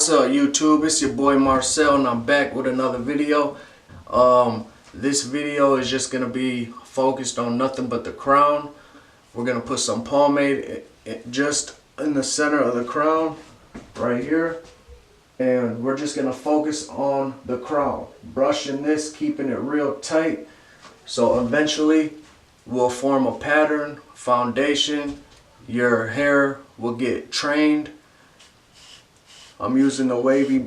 What's up YouTube, it's your boy Marcel and I'm back with another video. This video is just going to be focused on nothing but the crown. We're going to put some pomade just in the center of the crown right here. And we're just going to focus on the crown. Brushing this, keeping it real tight. So eventually we'll form a pattern, foundation. Your hair will get trained. I'm using the wavy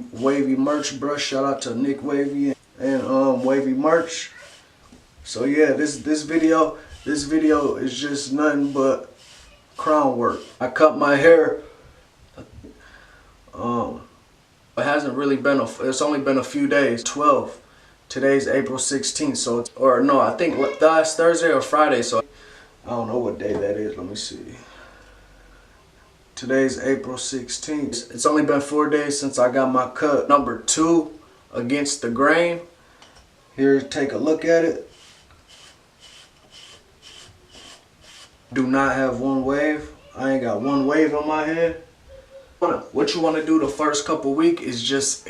merch brush. Shout out to Nick Wavy and Wavy Merch. So yeah, this video is just nothing but crown work. I cut my hair. It hasn't really been it's only been a few days. 12. Today's April 16th. So I think last Thursday or Friday. So I don't know what day that is. Let me see. Today's April 16th. It's only been 4 days since I got my cut. Number 2 against the grain. Here, take a look at it. Do not have one wave. I ain't got one wave on my head. What you want to do the first couple weeks is just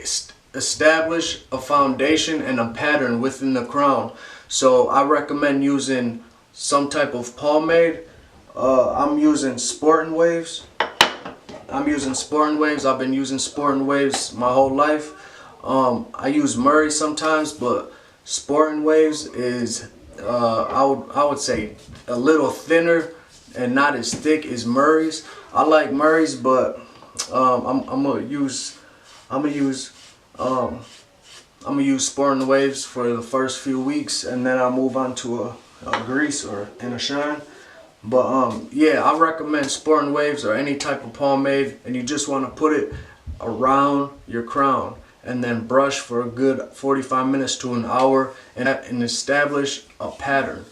establish a foundation and a pattern within the crown. So I recommend using some type of pomade. I'm using Sporting Waves. I've been using Sporting Waves my whole life. I use Murray sometimes, but Sporting Waves is I would say a little thinner and not as thick as Murray's. I like Murray's, but I'm gonna use Sporting Waves for the first few weeks, and then I'll move on to a grease or in a shine. But yeah, I recommend Sporting Waves or any type of pomade, and you just want to put it around your crown and then brush for a good 45 minutes to an hour and establish a pattern.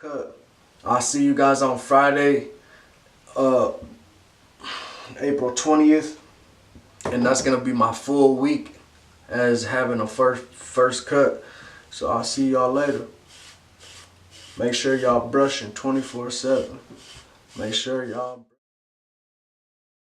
Cut. I'll see you guys on Friday, April 20th. And that's gonna be my full week as having a first cut. So I'll see y'all later. Make sure y'all brushing 24/7. Make sure y'all